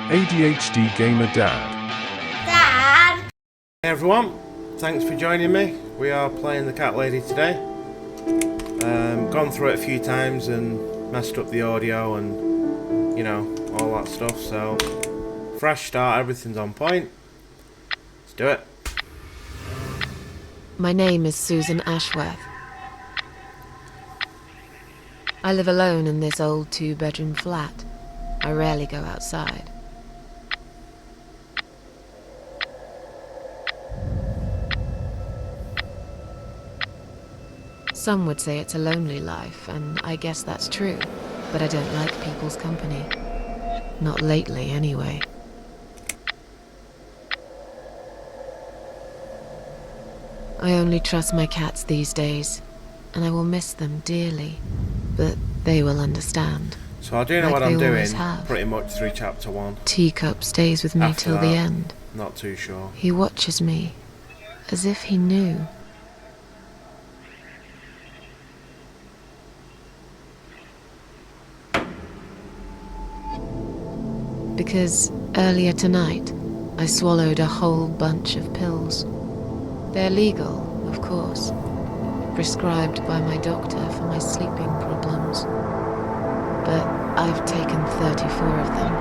ADHD Gamer Dad. Dad! Hey everyone, thanks for joining me. We are playing the Cat Lady today. Gone through it a few times and messed up the audio and, you know, all that stuff, so fresh start, everything's on point. Let's do it. My name is Susan Ashworth. I live alone in this old 2-bedroom flat. I rarely go outside. Some would say it's a lonely life, and I guess that's true, but I don't like people's company. Not lately, anyway. I only trust my cats these days, and I will miss them dearly, but they will understand. So I do know Like what I'm they doing, always have. pretty much through chapter 1. Teacup stays with me After till that, the end. Not too sure. He watches me, as if he knew. Because earlier tonight, I swallowed a whole bunch of pills. They're legal, of course, prescribed by my doctor for my sleeping problems. But I've taken 34 of them,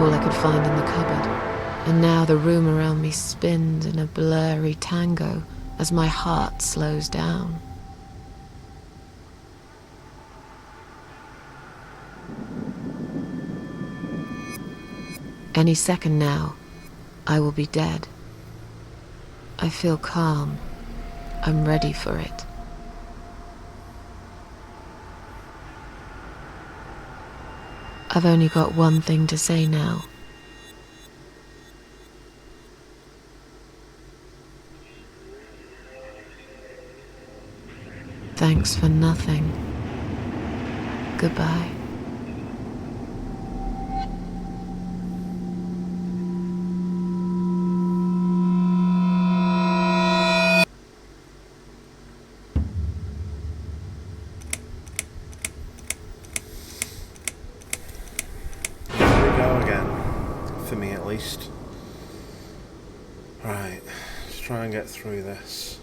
all I could find in the cupboard. And now the room around me spins in a blurry tango as my heart slows down. Any second now, I will be dead. I feel calm. I'm ready for it. I've only got one thing to say now. Thanks for nothing. Goodbye. Here we go again, for me at least. Right, let's try and get through this.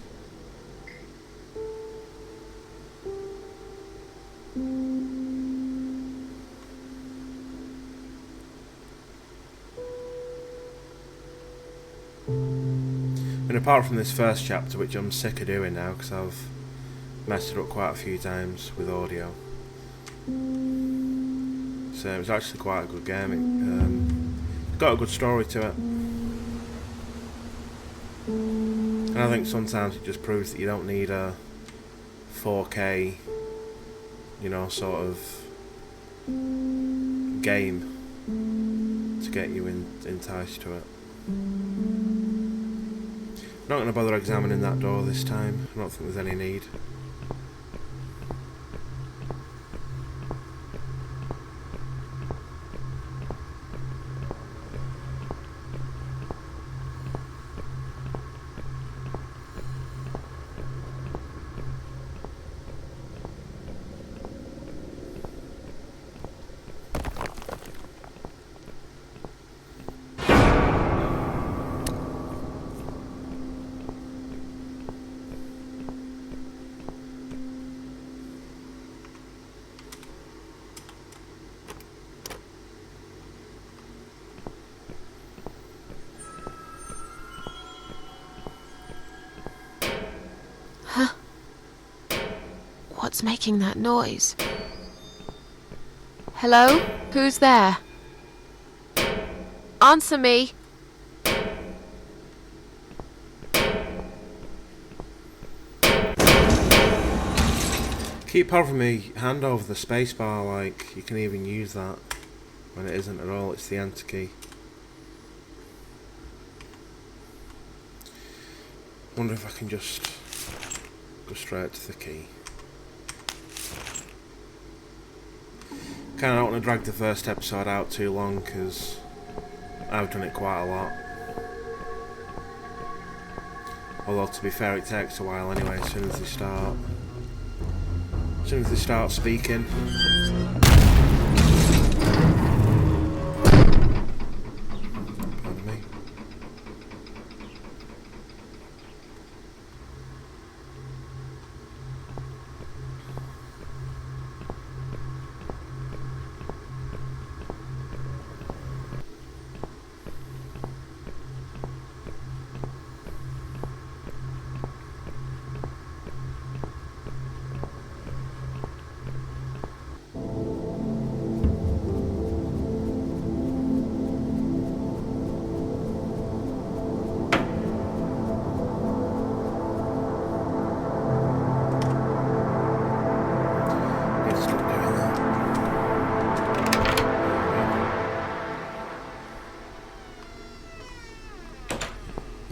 And apart from this first chapter, which I'm sick of doing now because I've messed it up quite a few times with audio, so it was actually quite a good game. It's got a good story to it, and I think sometimes it just proves that you don't need a 4K, you know, sort of game to get you enticed to it. I'm not going to bother examining that door this time. I don't think there's any need. What's making that noise? Hello? Who's there? Answer me! Keep hovering me hand over the spacebar, like you can even use that when it isn't at all. It's the enter key. Wonder if I can just go straight to the key. Kind of don't want to drag the first episode out too long because I've done it quite a lot. Although to be fair, it takes a while anyway. As soon as they start speaking.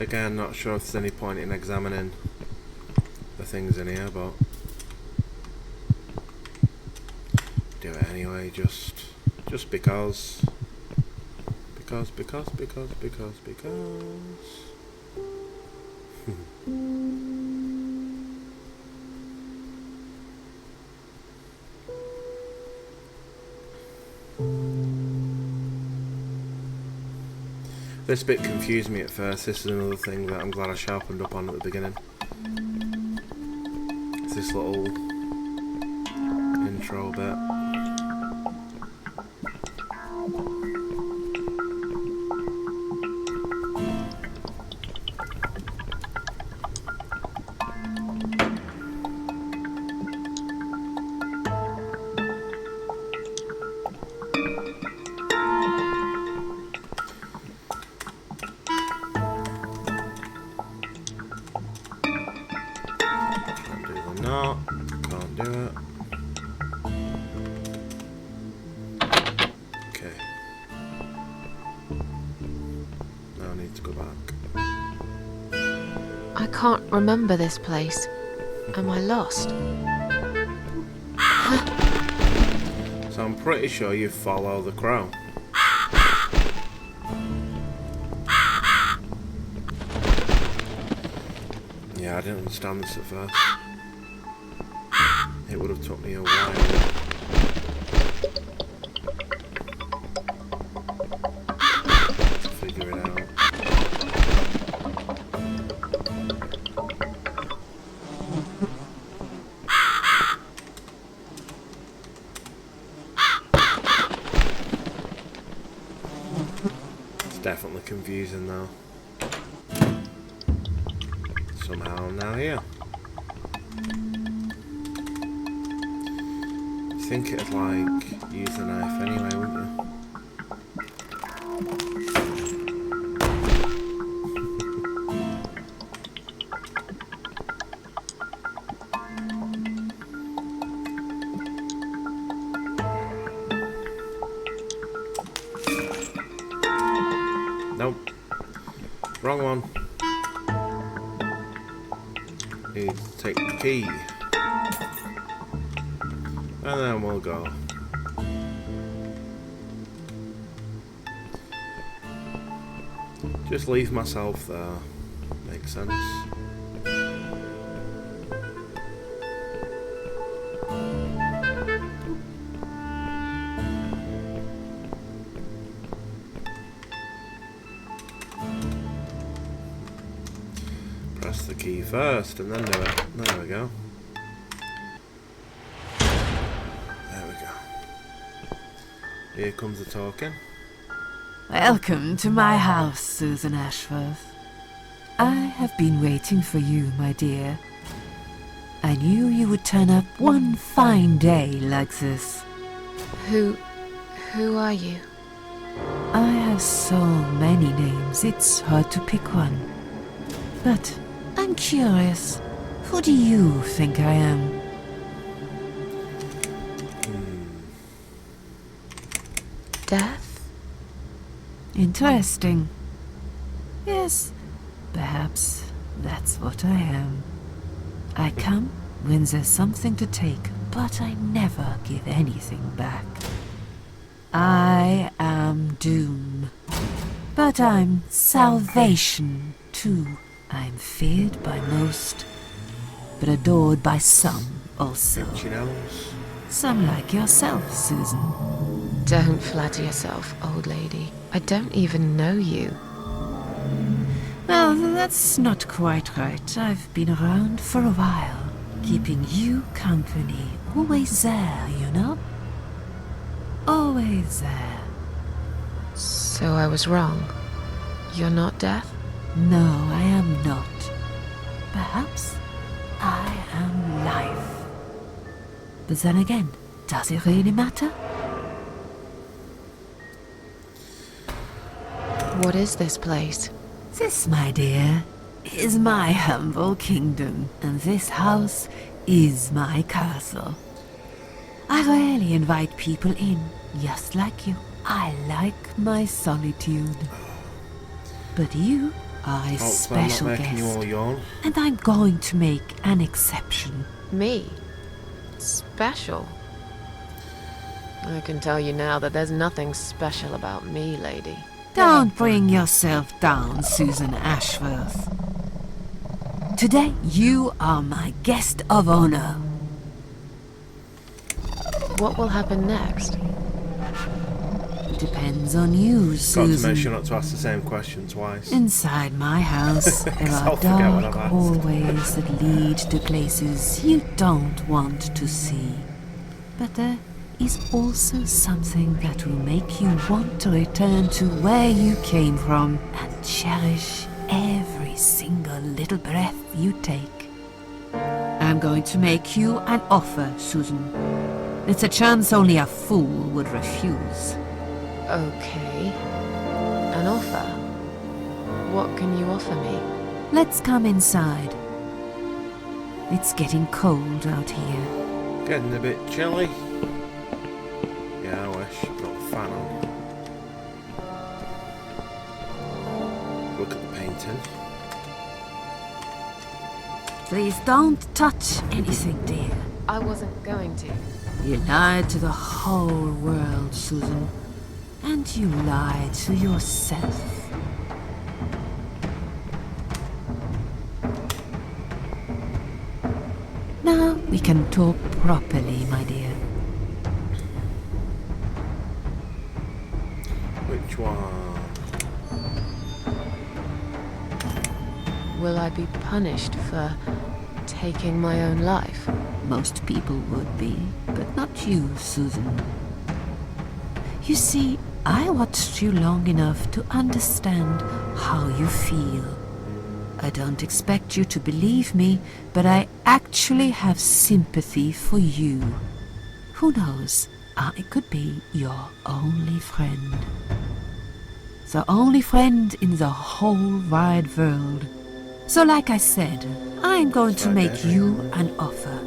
Again, not sure if there's any point in examining the things in here, but do it anyway, just because. Because. This bit confused me at first. This is another thing that I'm glad I sharpened up on at the beginning. It's this little intro bit. No, can't do it. Okay. Now I need to go back. I can't remember this place. Am I lost? So I'm pretty sure you follow the crow. Yeah, I didn't understand this at first. It would have took me a while to figure it out. It's definitely confusing though. Somehow I'm now here. I think it'd like use the knife anyway, wouldn't you? Nope. Wrong one. Need to take the key. And then we'll go. Just leave myself there. Makes sense. Press the key first and then do it. There we go. Here comes the talking. Welcome to my house, Susan Ashworth. I have been waiting for you, my dear. I knew you would turn up one fine day like this. Who are you? I have so many names, it's hard to pick one. But I'm curious, who do you think I am? Death? Interesting. Yes, perhaps that's what I am. I come when there's something to take, but I never give anything back. I am doom, but I'm salvation too. I'm feared by most, but adored by some also. Some like yourself, Susan. Don't flatter yourself, old lady. I don't even know you. Well, that's not quite right. I've been around for a while, keeping you company. Always there, you know? Always there. So I was wrong. You're not death? No, I am not. Perhaps I am life. But then again, does it really matter? What is this place? This, my dear, is my humble kingdom, and this house is my castle. I rarely invite people in, just like you. I like my solitude. But you are a Hopefully I'm special not making you all guest, yawn. and I'm going to make an exception. Me? Special? I can tell you now that there's nothing special about me, lady. Don't bring yourself down, Susan Ashworth. Today, you are my guest of honor. What will happen next? Depends on you, Got to Susan. make sure not to ask the same question twice. Inside my house, there I'll are forget what dark I've asked. hallways that lead to places you don't want to see. But there is also something that will make you want to return to where you came from and cherish every single little breath you take. I'm going to make you an offer, Susan. It's a chance only a fool would refuse. Okay. An offer? What can you offer me? Let's come inside. It's getting cold out here. Getting a bit chilly. Yeah, I wish. Got the fan on. Look at the painting. Please don't touch anything, dear. I wasn't going to. You lied to the whole world, Susan. And you lied to yourself. Now we can talk properly, my dear. Which one? Will I be punished for taking my own life? Most people would be, but not you, Susan. You see, I watched you long enough to understand how you feel. I don't expect you to believe me, but I actually have sympathy for you. Who knows, I could be your only friend. The only friend in the whole wide world. So like I said, I'm going to make you an offer.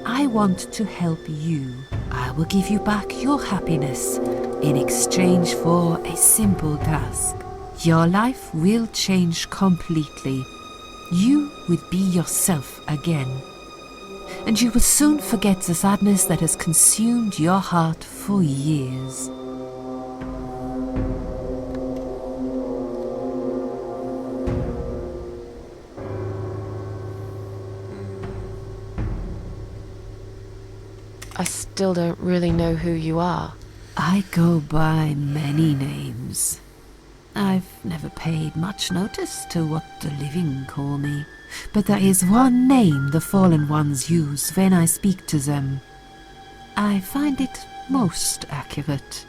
I want to help you. I will give you back your happiness in exchange for a simple task. Your life will change completely. You will be yourself again. And you will soon forget the sadness that has consumed your heart for years. I still don't really know who you are. I go by many names. I've never paid much notice to what the living call me, but there is one name the fallen ones use when I speak to them. I find it most accurate.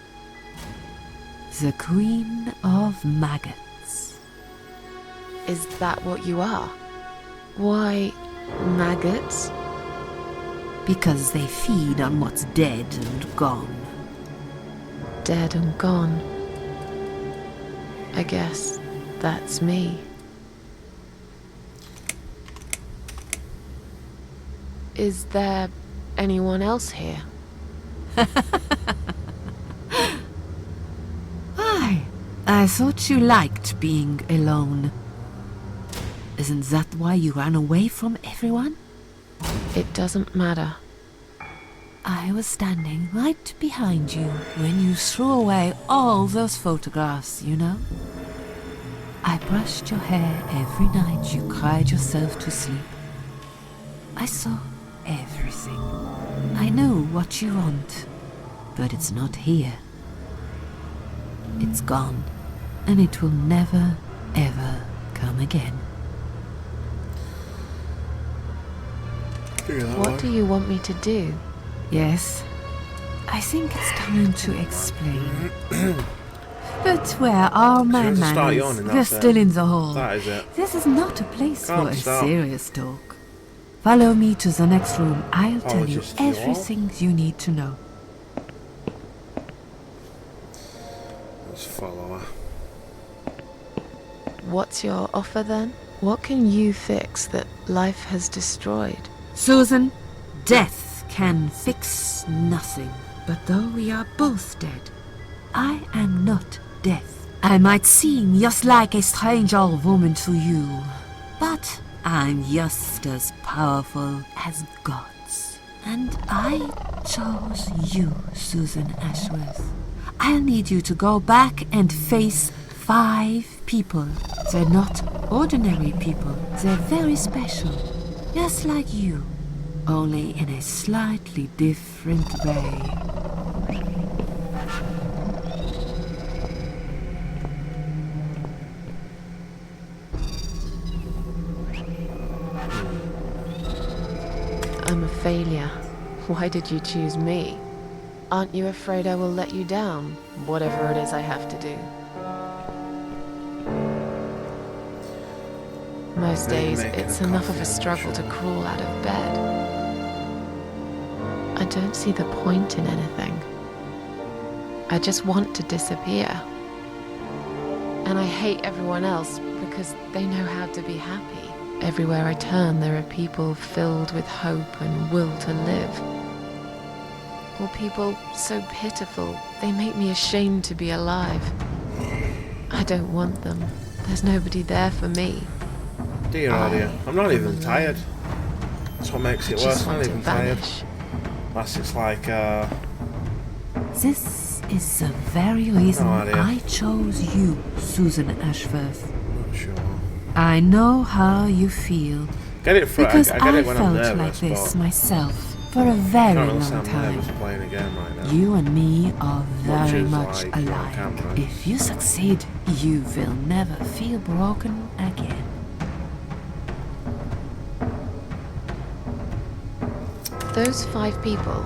The Queen of Maggots. Is that what you are? Why, maggots? Because they feed on what's dead and gone. Dead and gone. I guess that's me. Is there anyone else here? I thought you liked being alone. Isn't that why you ran away from everyone? It doesn't matter. I was standing right behind you when you threw away all those photographs, you know? I brushed your hair every night you cried yourself to sleep. I saw everything. I know what you want, but it's not here. It's gone, and it will never, ever come again. What do you want me to do? Yes, I think it's time to explain. But where are my She has to start manners? yawning, They're that's it. still in the hall. That is it. This is not a place Can't for a stop. serious talk. Follow me to the next room. I'll tell you just yawn? everything you need to know. Let's follow her. What's your offer then? What can you fix that life has destroyed? Susan, death can fix nothing. But though we are both dead, I am not death. I might seem just like a strange old woman to you, but I'm just as powerful as gods. And I chose you, Susan Ashworth. I'll need you to go back and face 5 people. They're not ordinary people. They're very special. Just like you, only in a slightly different way. I'm a failure. Why did you choose me? Aren't you afraid I will let you down, whatever it is I have to do? Most days, it's enough of a struggle to crawl out of bed. I don't see the point in anything. I just want to disappear. And I hate everyone else because they know how to be happy. Everywhere I turn, there are people filled with hope and will to live. Or people so pitiful, they make me ashamed to be alive. I don't want them. There's nobody there for me. Dear, oh dear. I'm not even tired. That's what makes it worse. I'm not even tired. Unless it's like, This is the very reason I chose you, Susan Ashworth. I'm not sure. I know how you feel. Get it for Because I get it when I'm felt nervous, like this but myself for a very I long can't time. nervous playing a game right now. You and me are very as, much like, on alike. camera. If you succeed, you will never feel broken again. Those 5 people,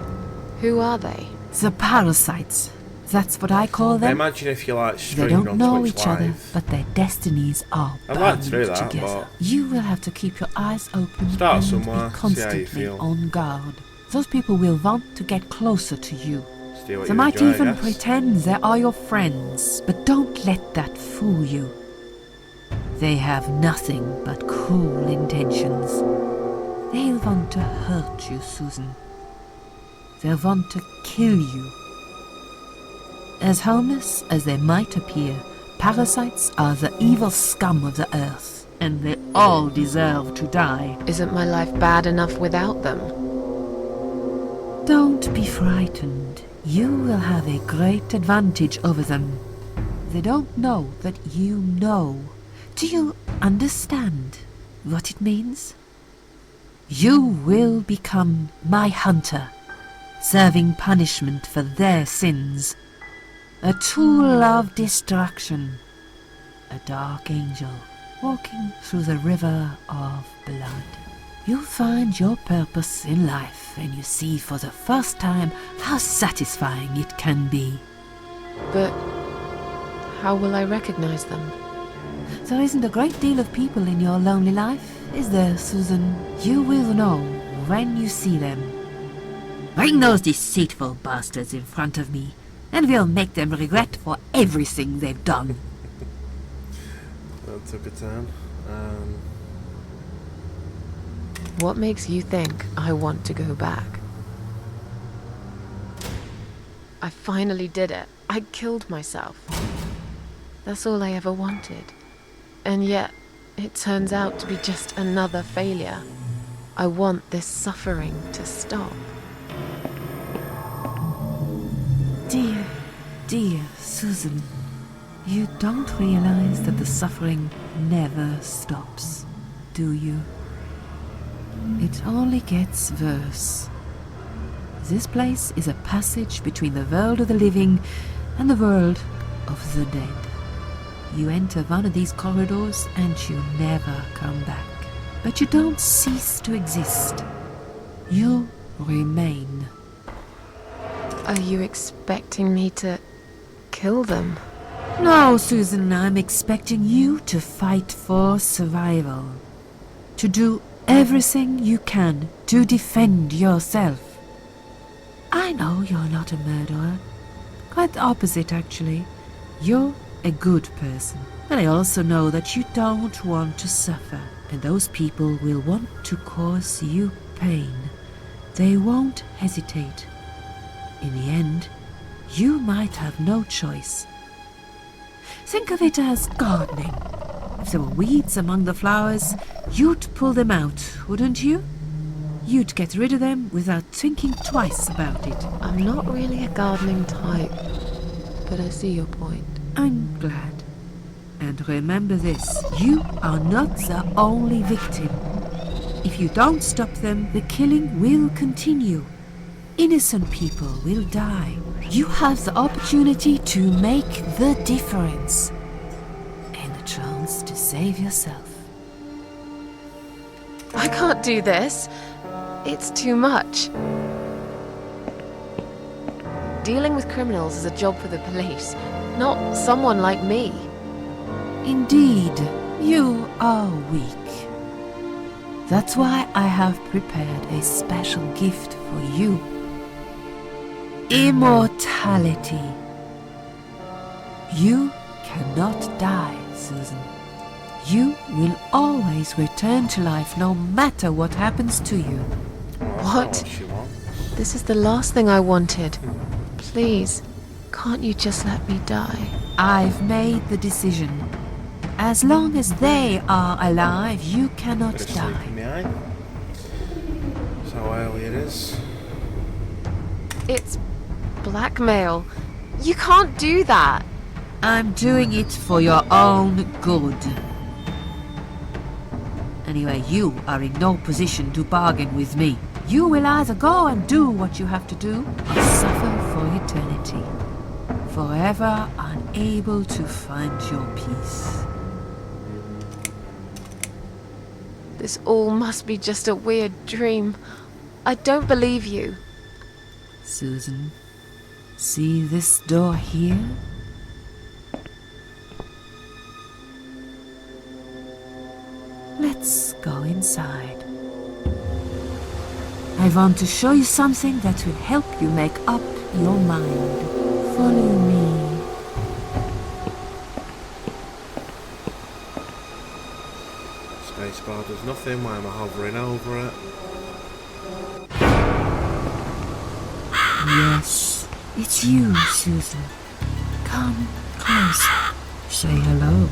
who are they? The parasites. That's what I call I them. imagine if you like They streamed don't on know Twitch each other, live. but their destinies are I'd bound like to do that, together. but You will have to keep your eyes open start and somewhere, be see how you constantly feel. on guard. Those people will want to get closer to you. See what They you might enjoy, I even guess. pretend they are your friends, but don't let that fool you. They have nothing but cruel intentions. They'll want to hurt you, Susan. They'll want to kill you. As harmless as they might appear, parasites are the evil scum of the earth, and they all deserve to die. Isn't my life bad enough without them? Don't be frightened. You will have a great advantage over them. They don't know that you know. Do you understand what it means? You will become my hunter, serving punishment for their sins. A tool of destruction. A dark angel walking through the river of blood. You'll find your purpose in life, and you see for the first time how satisfying it can be. But how will I recognize them? There isn't a great deal of people in your lonely life, is there, Susan? You will know when you see them. Bring those deceitful bastards in front of me, and we'll make them regret for everything they've done. That took a turn. What makes you think I want to go back? I finally did it. I killed myself. That's all I ever wanted. And yet, it turns out to be just another failure. I want this suffering to stop. Dear Susan, you don't realize that the suffering never stops, do you? It only gets worse. This place is a passage between the world of the living and the world of the dead. You enter one of these corridors and you never come back. But you don't cease to exist. You remain. Are you expecting me to kill them? No, Susan, I'm expecting you to fight for survival. To do everything you can to defend yourself. I know you're not a murderer. Quite the opposite, actually. You're a good person. But I also know that you don't want to suffer. And those people will want to cause you pain. They won't hesitate. In the end, you might have no choice. Think of it as gardening. If there were weeds among the flowers, you'd pull them out, wouldn't you? You'd get rid of them without thinking twice about it. I'm not really a gardening type, but I see your point. I'm glad. And remember this, you are not the only victim. If you don't stop them, the killing will continue. Innocent people will die. You have the opportunity to make the difference. And the chance to save yourself. I can't do this. It's too much. Dealing with criminals is a job for the police, not someone like me. Indeed, you are weak. That's why I have prepared a special gift for you. Immortality. You cannot die, Susan. You will always return to life no matter what happens to you. What? She wants. This is the last thing I wanted. Please, can't you just let me die? I've made the decision. As long as they are alive, you cannot Bit of sleep die. in the eye. That's how early it is. It's blackmail. You can't do that. I'm doing it for your own good. Anyway, you are in no position to bargain with me. You will either go and do what you have to do, or suffer for eternity. Forever unable to find your peace. This all must be just a weird dream. I don't believe you. Susan, see this door here? Let's go inside. I want to show you something that will help you make up your mind. Follow me. Spacebar does nothing. Why am I hovering over it? Yes, it's you, Susan. Come closer. Say hello.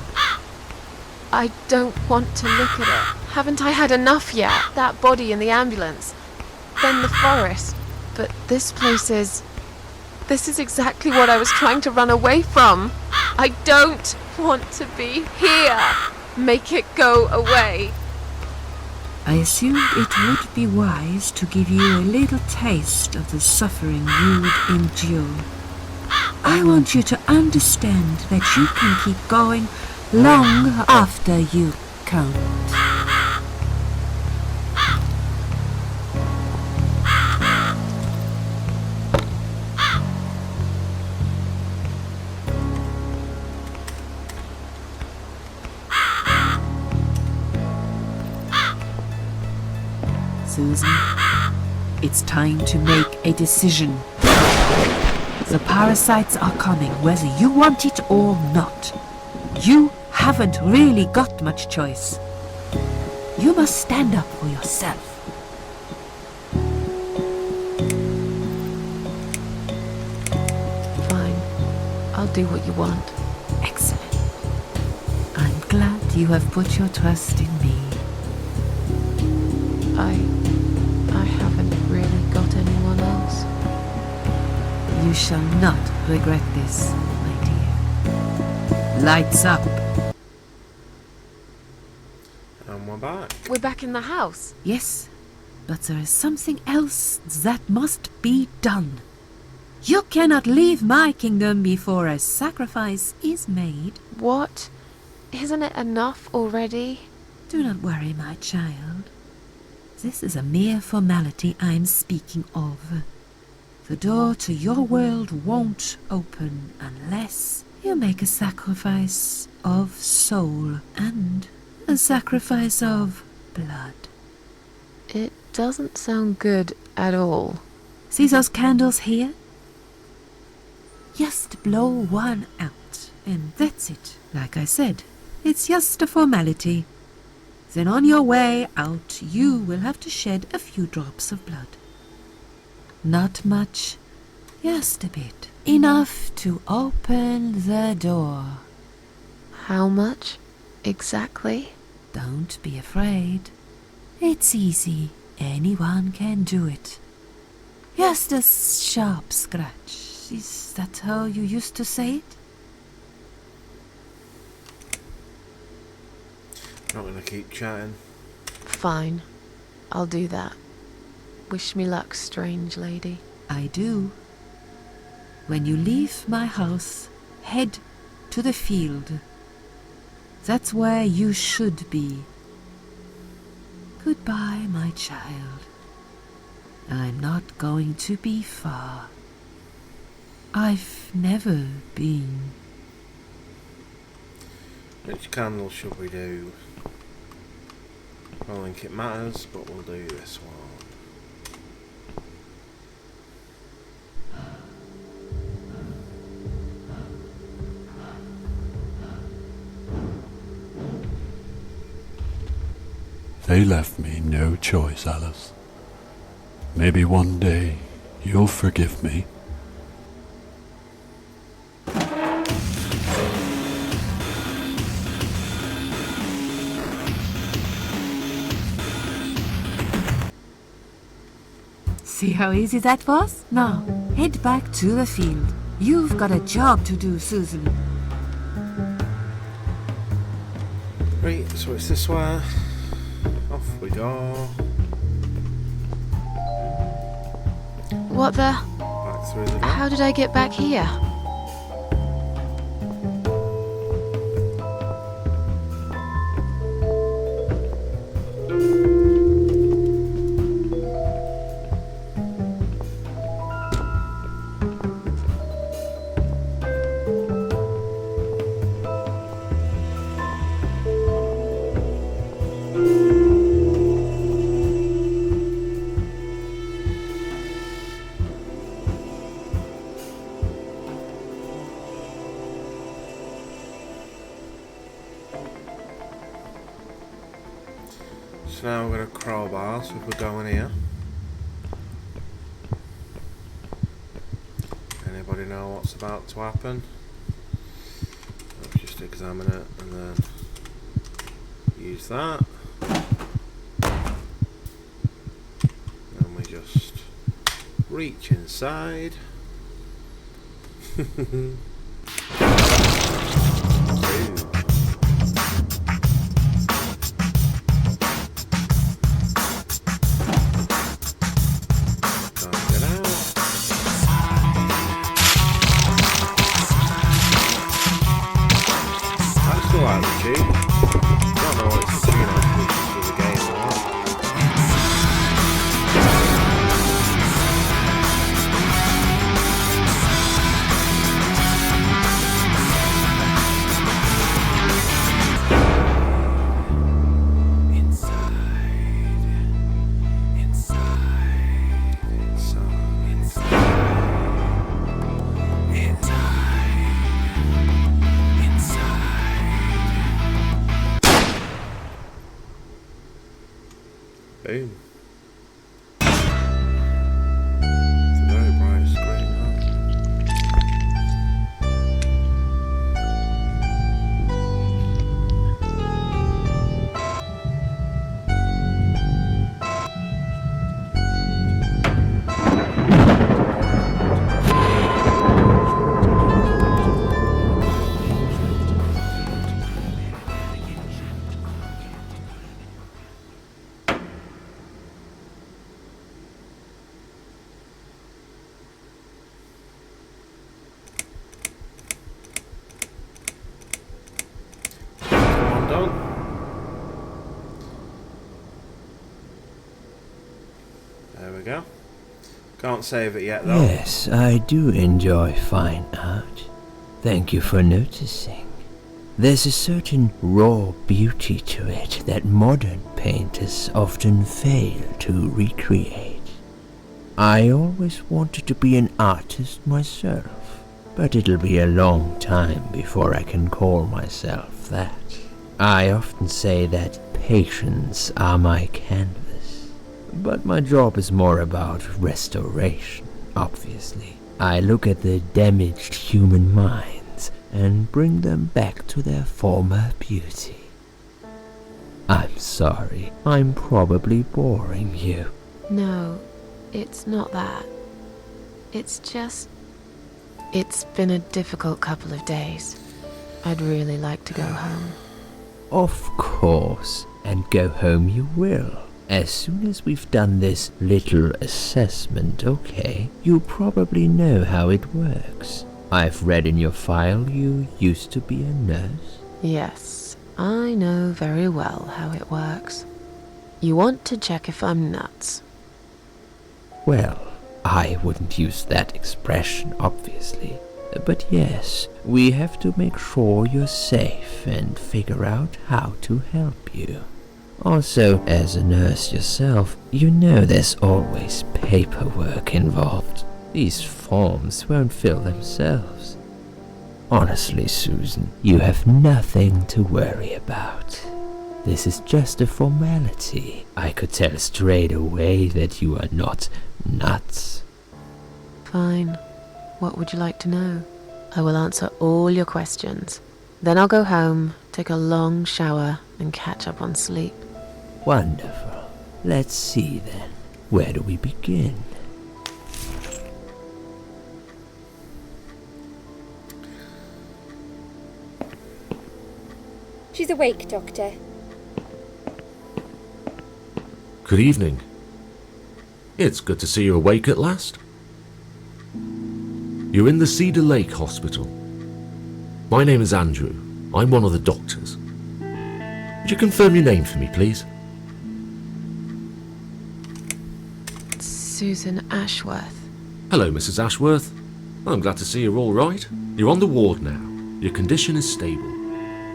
I don't want to look at it. Haven't I had enough yet? That body in the ambulance. Then the forest. But this place is... This is exactly what I was trying to run away from. I don't want to be here. Make it go away. I assumed it would be wise to give you a little taste of the suffering you would endure. I want you to understand that you can keep going long after you can't. Susan, it's time to make a decision. The parasites are coming, whether you want it or not. You haven't really got much choice. You must stand up for yourself. Fine. I'll do what you want. Excellent. I'm glad you have put your trust in me. I haven't really got anyone else. You shall not regret this, my dear. Lights up. And we're back. We're back in the house. Yes, but there is something else that must be done. You cannot leave my kingdom before a sacrifice is made. What? Isn't it enough already? Do not worry, my child. This is a mere formality I'm speaking of. The door to your world won't open unless you make a sacrifice of soul and a sacrifice of blood. It doesn't sound good at all. See those candles here? Just blow one out, and that's it. Like I said, it's just a formality. Then on your way out, you will have to shed a few drops of blood. Not much, just a bit. Enough to open the door. How much exactly? Don't be afraid. It's easy. Anyone can do it. Just a sharp scratch. Is that how you used to say it? Not gonna keep chatting. Fine. I'll do that. Wish me luck, strange lady. I do. When you leave my house, head to the field. That's where you should be. Goodbye, my child. I'm not going to be far. I've never been. Which candle should we do? I don't think it matters, but we'll do this one. They left me no choice, Alice. Maybe one day you'll forgive me. See how easy that was? Now, head back to the field. You've got a job to do, Susan. Right, so it's this way. Off we go. What the? Back through the door. How did I get back here? So now we're going to crowbar, so if we go in here. Anybody know what's about to happen? Let's just examine it and then use that. And we just reach inside. Ooh. Boom. It's a very bright screen, There we go. Can't save it yet though. Yes, I do enjoy fine art. Thank you for noticing. There's a certain raw beauty to it that modern painters often fail to recreate. I always wanted to be an artist myself, but it'll be a long time before I can call myself that. I often say that patients are my canvas, but my job is more about restoration, obviously. I look at the damaged human minds and bring them back to their former beauty. I'm sorry, I'm probably boring you. No, it's not that. It's just... It's been a difficult couple of days. I'd really like to go home. Of course, and go home you will. As soon as we've done this little assessment, okay? You probably know how it works. I've read in your file you used to be a nurse. Yes, I know very well how it works. You want to check if I'm nuts. Well, I wouldn't use that expression, obviously. But yes, we have to make sure you're safe and figure out how to help you. Also, as a nurse yourself, you know there's always paperwork involved. These forms won't fill themselves. Honestly, Susan, you have nothing to worry about. This is just a formality. I could tell straight away that you are not nuts. Fine. What would you like to know? I will answer all your questions. Then I'll go home, take a long shower, and catch up on sleep. Wonderful. Let's see then. Where do we begin? She's awake, Doctor. Good evening. It's good to see you awake at last. You're in the Cedar Lake Hospital. My name is Andrew. I'm one of the doctors. Would you confirm your name for me, please? Susan Ashworth. Hello, Mrs. Ashworth. I'm glad to see you're all right. You're on the ward now. Your condition is stable.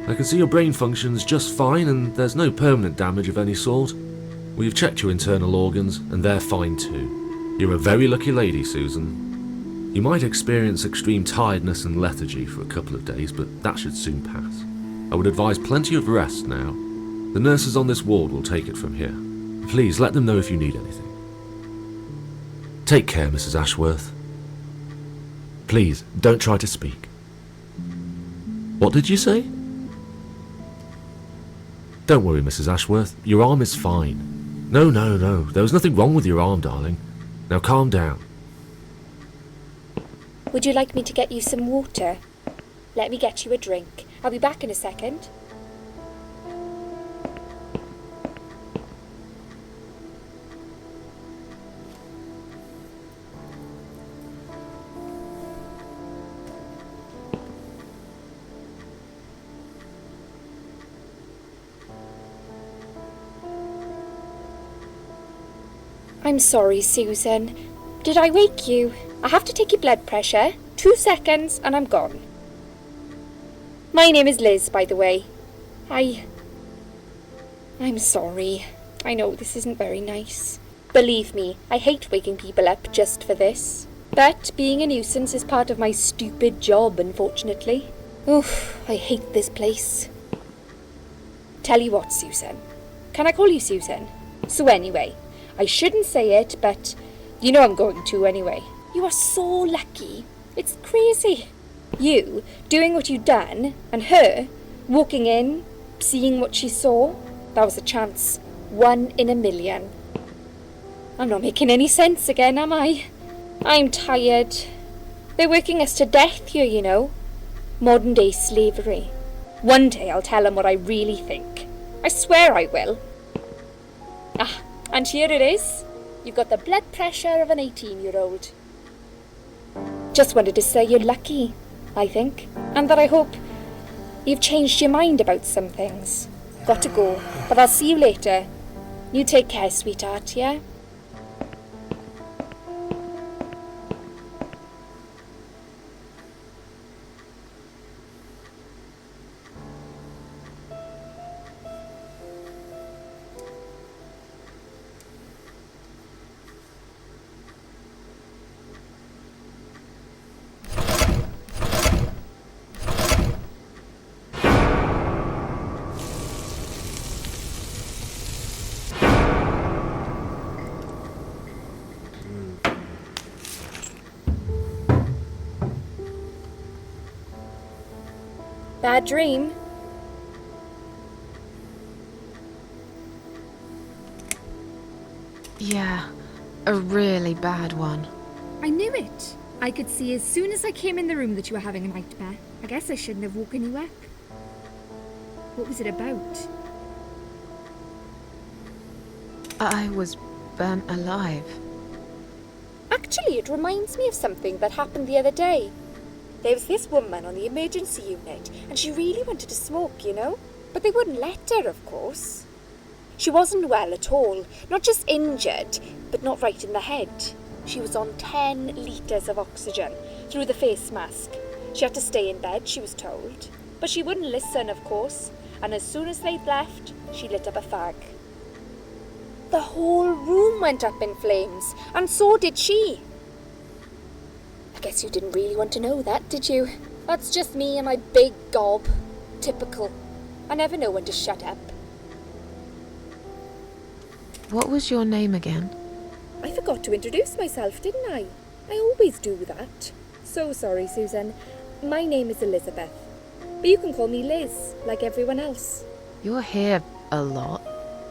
I can see your brain functions just fine and there's no permanent damage of any sort. We've checked your internal organs and they're fine too. You're a very lucky lady, Susan. You might experience extreme tiredness and lethargy for a couple of days, but that should soon pass. I would advise plenty of rest now. The nurses on this ward will take it from here. Please let them know if you need anything. Take care, Mrs. Ashworth. Please, don't try to speak. What did you say? Don't worry, Mrs. Ashworth. Your arm is fine. No. There was nothing wrong with your arm, darling. Now calm down. Would you like me to get you some water? Let me get you a drink. I'll be back in a second. I'm sorry, Susan. Did I wake you? I have to take your blood pressure. 2 seconds and I'm gone. My name is Liz, by the way. I'm sorry. I know this isn't very nice. Believe me, I hate waking people up just for this. But being a nuisance is part of my stupid job, unfortunately. Oof, I hate this place. Tell you what, Susan. Can I call you Susan? So anyway, I shouldn't say it, but you know I'm going to anyway. You are so lucky. It's crazy. You doing what you'd done, and her walking in, seeing what she saw. That was a chance. 1 in a million. I'm not making any sense again, am I? I'm tired. They're working us to death here, you know. Modern day slavery. One day I'll tell them what I really think. I swear I will. Ah, and here it is. You've got the blood pressure of an 18-year-old. Just wanted to say you're lucky, I think. And that I hope you've changed your mind about some things. Got to go, but I'll see you later. You take care, sweetheart, yeah? Bad dream? Yeah, a really bad one. I knew it. I could see as soon as I came in the room that you were having a nightmare. I guess I shouldn't have woken you up. What was it about? I was burnt alive. Actually, it reminds me of something that happened the other day. There was this woman on the emergency unit, and she really wanted to smoke, you know? But they wouldn't let her, of course. She wasn't well at all, not just injured, but not right in the head. She was on 10 litres of oxygen through the face mask. She had to stay in bed, she was told. But she wouldn't listen, of course, and as soon as they'd left, she lit up a fag. The whole room went up in flames, and so did she. I guess you didn't really want to know that, did you? That's just me and my big gob. Typical. I never know when to shut up. What was your name again? I forgot to introduce myself, didn't I? I always do that. So sorry, Susan. My name is Elizabeth. But you can call me Liz, like everyone else. You're here a lot.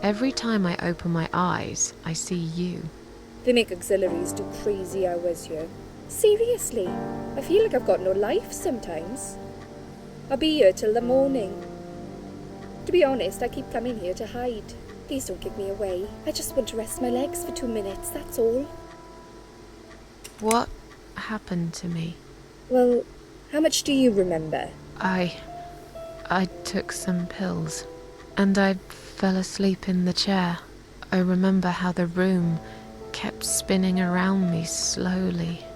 Every time I open my eyes, I see you. They make auxiliaries do crazy hours here. Seriously, I feel like I've got no life sometimes. I'll be here till the morning. To be honest, I keep coming here to hide. Please don't give me away. I just want to rest my legs for 2 minutes, that's all. What happened to me? Well, how much do you remember? I took some pills, and I fell asleep in the chair. I remember how the room kept spinning around me slowly.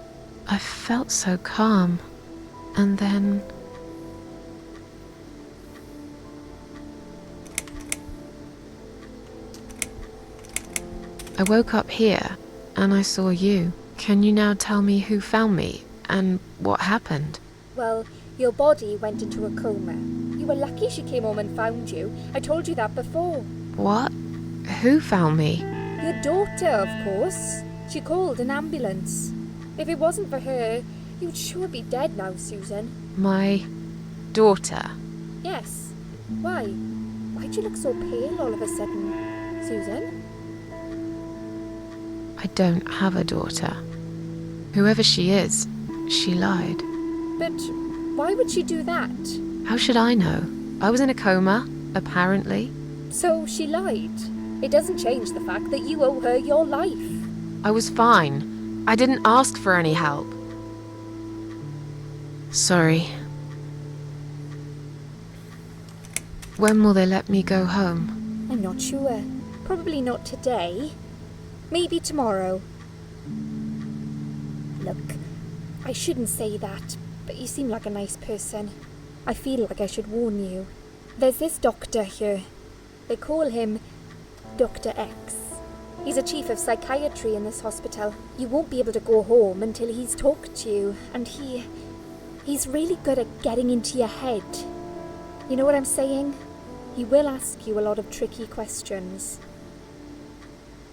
I felt so calm, and then... I woke up here, and I saw you. Can you now tell me who found me, and what happened? Well, your body went into a coma. You were lucky she came home and found you. I told you that before. What? Who found me? Your daughter, of course. She called an ambulance. If it wasn't for her, you'd sure be dead now, Susan. My daughter? Yes. Why? Why'd you look so pale all of a sudden, Susan? I don't have a daughter. Whoever she is, she lied. But why would she do that? How should I know? I was in a coma, apparently. So she lied. It doesn't change the fact that you owe her your life. I was fine. I didn't ask for any help. Sorry. When will they let me go home? I'm not sure. Probably not today. Maybe tomorrow. Look, I shouldn't say that, but you seem like a nice person. I feel like I should warn you. There's this doctor here. They call him Dr. X. He's a chief of psychiatry in this hospital. You won't be able to go home until he's talked to you, and he's really good at getting into your head. You know what I'm saying? He will ask you a lot of tricky questions.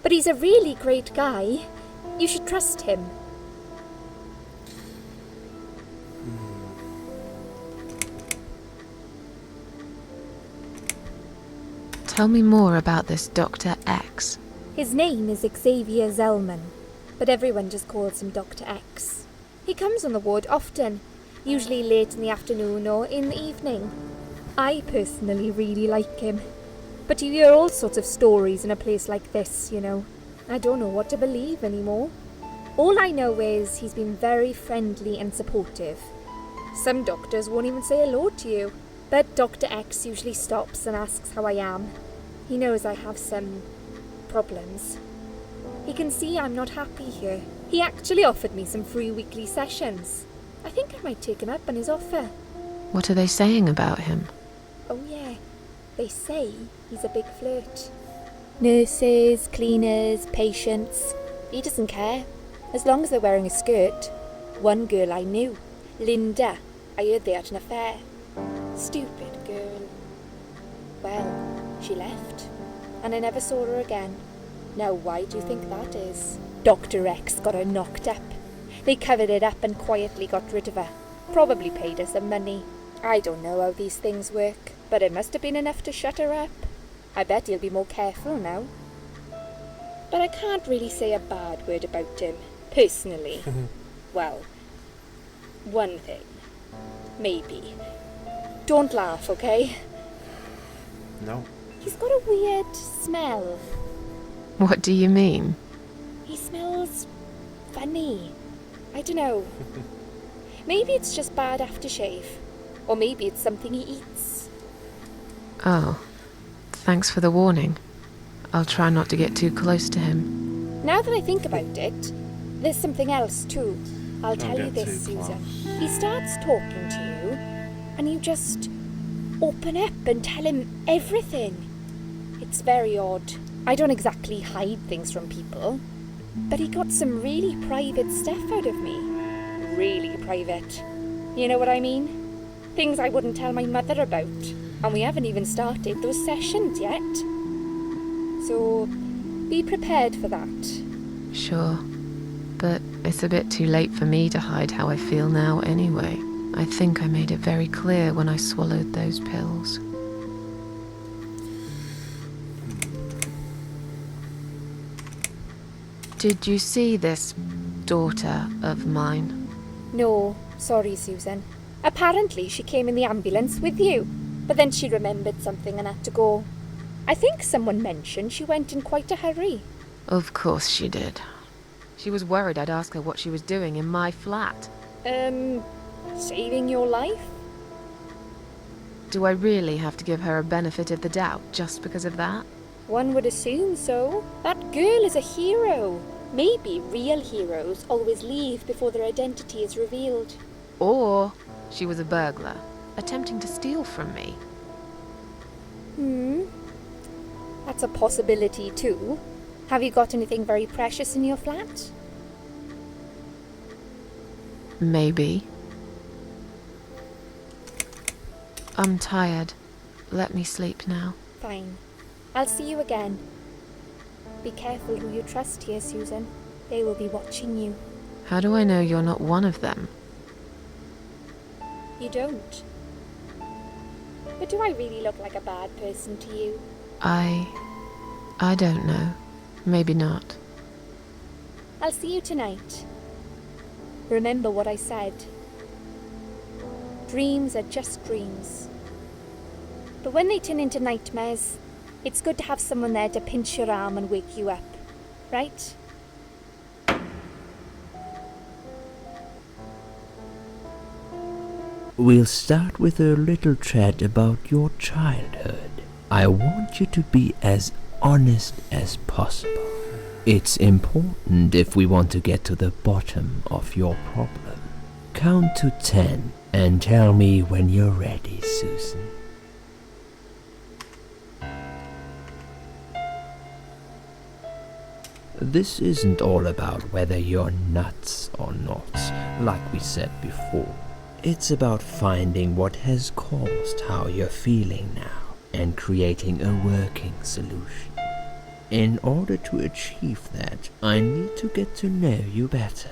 But he's a really great guy. You should trust him. Tell me more about this Dr. X. His name is Xavier Zellman, but everyone just calls him Dr. X. He comes on the ward often, usually late in the afternoon or in the evening. I personally really like him. But you hear all sorts of stories in a place like this, you know. I don't know what to believe anymore. All I know is he's been very friendly and supportive. Some doctors won't even say hello to you. But Dr. X usually stops and asks how I am. He knows I have some problems. He can see I'm not happy here. He actually offered me some free weekly sessions. I think I might take him up on his offer. What are they saying about him? Oh yeah, they say he's a big flirt. Nurses, cleaners, patients. He doesn't care, as long as they're wearing a skirt. One girl I knew, Linda, I heard they had an affair. Stupid girl. Well, she left, and I never saw her again. Now why do you think that is? Dr. X got her knocked up. They covered it up and quietly got rid of her. Probably paid her some money. I don't know how these things work, but it must have been enough to shut her up. I bet he'll be more careful now. But I can't really say a bad word about him, personally. Well, one thing. Maybe. Don't laugh, okay? No. He's got a weird smell. What do you mean? He smells funny. I don't know. Maybe it's just bad aftershave. Or maybe it's something he eats. Oh, thanks for the warning. I'll try not to get too close to him. Now that I think about it, there's something else too. I'll Don't tell you get this, too Susan. close. He starts talking to you, and you just open up and tell him everything. It's very odd. I don't exactly hide things from people, but he got some really private stuff out of me. Really private. You know what I mean? Things I wouldn't tell my mother about. And we haven't even started those sessions yet. So, be prepared for that. Sure. But it's a bit too late for me to hide how I feel now anyway. I think I made it very clear when I swallowed those pills. Did you see this daughter of mine? No, sorry, Susan. Apparently she came in the ambulance with you, but then she remembered something and had to go. I think someone mentioned she went in quite a hurry. Of course she did. She was worried I'd ask her what she was doing in my flat. Saving your life? Do I really have to give her a benefit of the doubt just because of that? One would assume so. That girl is a hero. Maybe real heroes always leave before their identity is revealed. Or she was a burglar, attempting to steal from me. That's a possibility too. Have you got anything very precious in your flat? Maybe. I'm tired. Let me sleep now. Fine. I'll see you again. Be careful who you trust here, Susan. They will be watching you. How do I know you're not one of them? You don't. But do I really look like a bad person to you? I don't know. Maybe not. I'll see you tonight. Remember what I said. Dreams are just dreams. But when they turn into nightmares, it's good to have someone there to pinch your arm and wake you up, right? We'll start with a little chat about your childhood. I want you to be as honest as possible. It's important if we want to get to the bottom of your problem. Count to 10 and tell me when you're ready, Susan. This isn't all about whether you're nuts or not, like we said before. It's about finding what has caused how you're feeling now and creating a working solution. In order to achieve that, I need to get to know you better.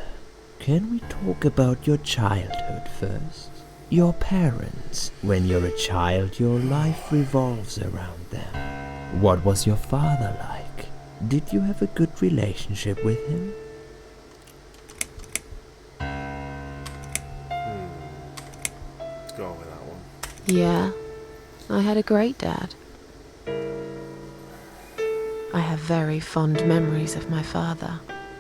Can we talk about your childhood first? Your parents. When you're a child, your life revolves around them. What was your father like? Did you have a good relationship with him? Let's go with that one. Yeah, I had a great dad. I have very fond memories of my father.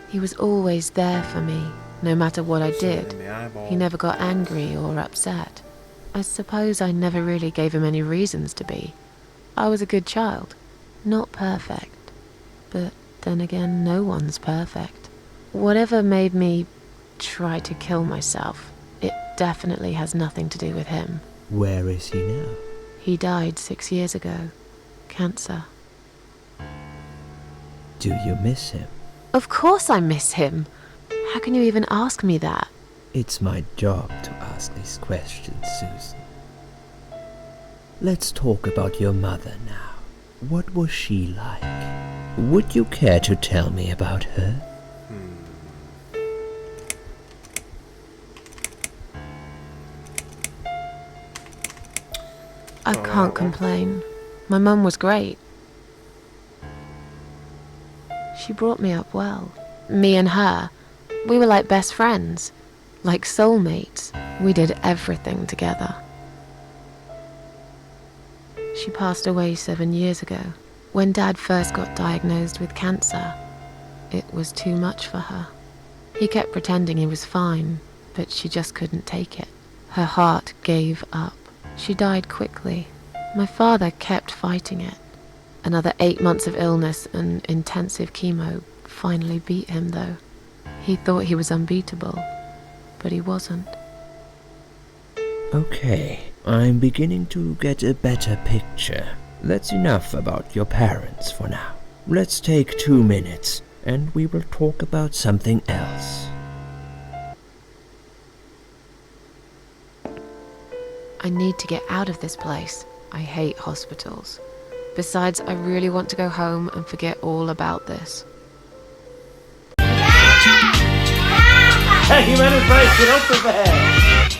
He was always there for me, no matter what I did. In the eyeball. He never got angry or upset. I suppose I never really gave him any reasons to be. I was a good child. Not perfect. But then again, no one's perfect. Whatever made me try to kill myself, it definitely has nothing to do with him. Where is he now? He died 6 years ago. Cancer. Do you miss him? Of course I miss him. How can you even ask me that? It's my job to ask these questions, Susan. Let's talk about your mother now. What was she like? Would you care to tell me about her? Can't complain. My mum was great. She brought me up well. Me and her, we were like best friends, like soulmates. We did everything together. She passed away 7 years ago. When Dad first got diagnosed with cancer, it was too much for her. He kept pretending he was fine, but she just couldn't take it. Her heart gave up. She died quickly. My father kept fighting it. Another 8 months of illness and intensive chemo finally beat him, though. He thought he was unbeatable, but he wasn't. Okay, I'm beginning to get a better picture. That's enough about your parents for now. Let's take 2 minutes, and we will talk about something else. I need to get out of this place. I hate hospitals. Besides, I really want to go home and forget all about this. Hey, human face, get up there!